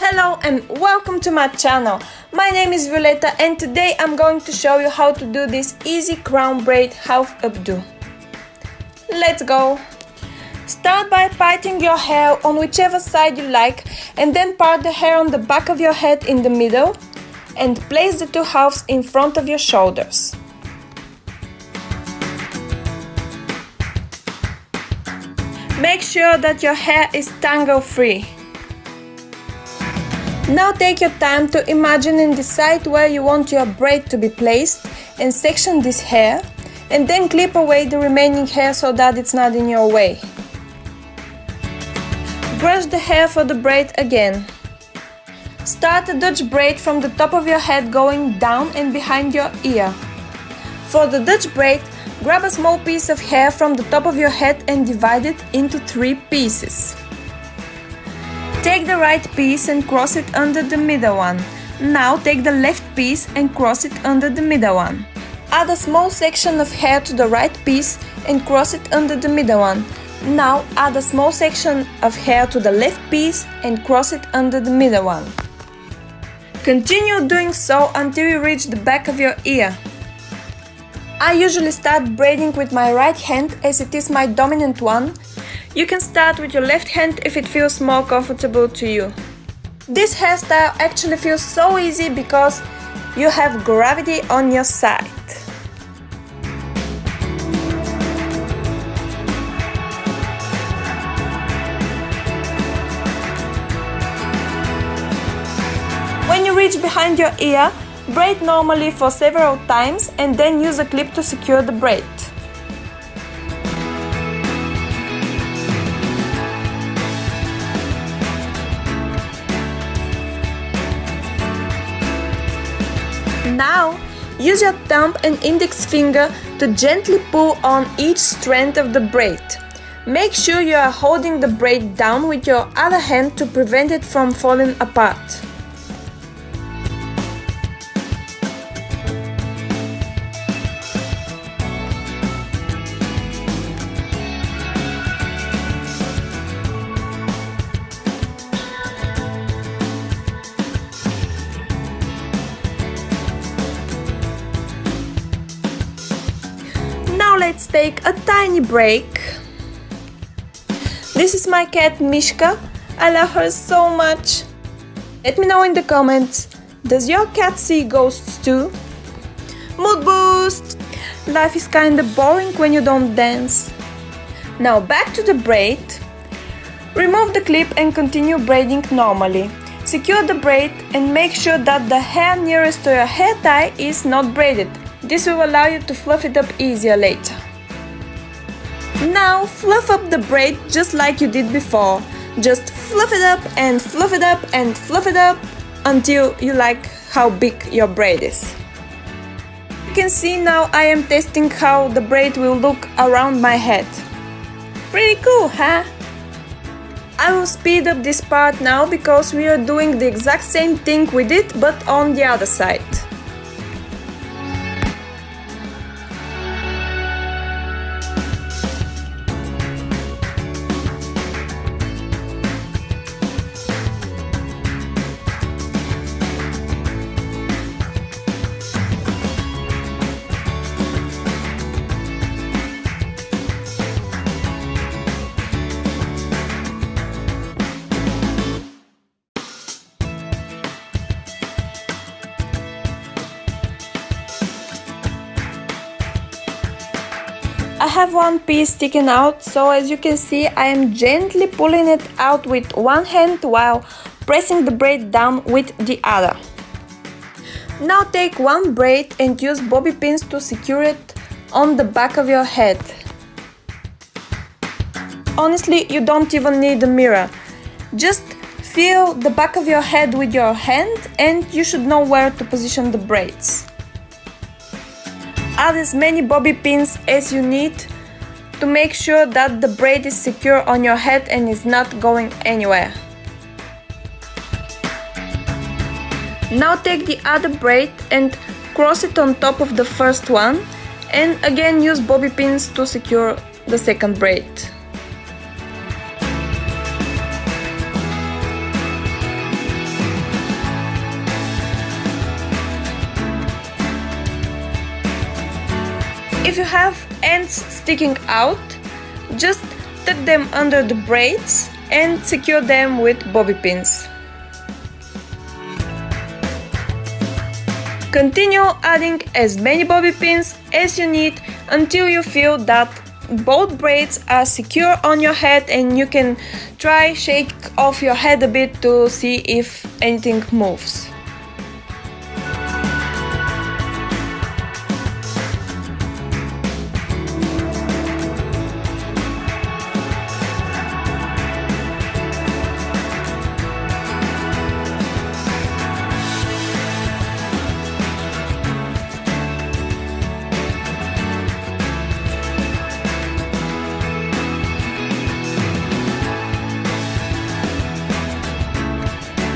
Hello and welcome to my channel. My name is Violeta and today I'm going to show you how to do this easy crown braid half updo. Let's go! Start by parting your hair on whichever side you like and then part the hair on the back of your head in the middle and place the two halves in front of your shoulders. Make sure that your hair is tangle free. Now take your time to imagine and decide where you want your braid to be placed and section this hair and then clip away the remaining hair so that it's not in your way. Brush the hair for the braid again. Start a Dutch braid from the top of your head going down and behind your ear. For the Dutch braid, grab a small piece of hair from the top of your head and divide it into 3 pieces. Take the right piece and cross it under the middle one. Now take the left piece and cross it under the middle one. Add a small section of hair to the right piece and cross it under the middle one. Now add a small section of hair to the left piece and cross it under the middle one. Continue doing so until you reach the back of your ear. I usually start braiding with my right hand as it is my dominant one. You can start with your left hand if it feels more comfortable to you. This hairstyle actually feels so easy because you have gravity on your side. When you reach behind your ear, braid normally for several times and then use a clip to secure the braid. Now, use your thumb and index finger to gently pull on each strand of the braid. Make sure you are holding the braid down with your other hand to prevent it from falling apart. Let's take a tiny break. This is my cat Mishka. I love her so much. Let me know in the comments, does your cat see ghosts too? Mood boost! Life is kinda boring when you don't dance. Now back to the braid. Remove the clip and continue braiding normally. Secure the braid and make sure that the hair nearest to your hair tie is not braided. This will allow you to fluff it up easier later. Now fluff up the braid just like you did before. Just fluff it up and fluff it up and fluff it up until you like how big your braid is. You can see now I am testing how the braid will look around my head. Pretty cool, huh? I will speed up this part now because we are doing the exact same thing we did but on the other side. I have one piece sticking out, so as you can see I am gently pulling it out with one hand while pressing the braid down with the other. Now take one braid and use bobby pins to secure it on the back of your head. Honestly, you don't even need a mirror. Just feel the back of your head with your hand and you should know where to position the braids. Add as many bobby pins as you need to make sure that the braid is secure on your head and is not going anywhere. Now take the other braid and cross it on top of the first one and again use bobby pins to secure the second braid. If you have ends sticking out, just tuck them under the braids and secure them with bobby pins. Continue adding as many bobby pins as you need until you feel that both braids are secure on your head, and you can try shake off your head a bit to see if anything moves.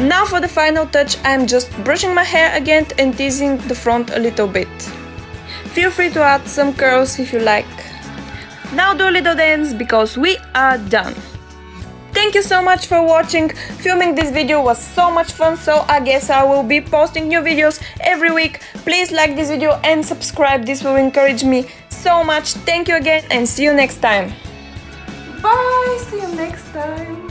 Now for the final touch, I'm just brushing my hair again and teasing the front a little bit. Feel free to add some curls if you like. Now do a little dance because we are done. Thank you so much for watching. Filming this video was so much fun, so I guess I will be posting new videos every week. Please like this video and subscribe, this will encourage me so much. Thank you again and see you next time. Bye, see you next time.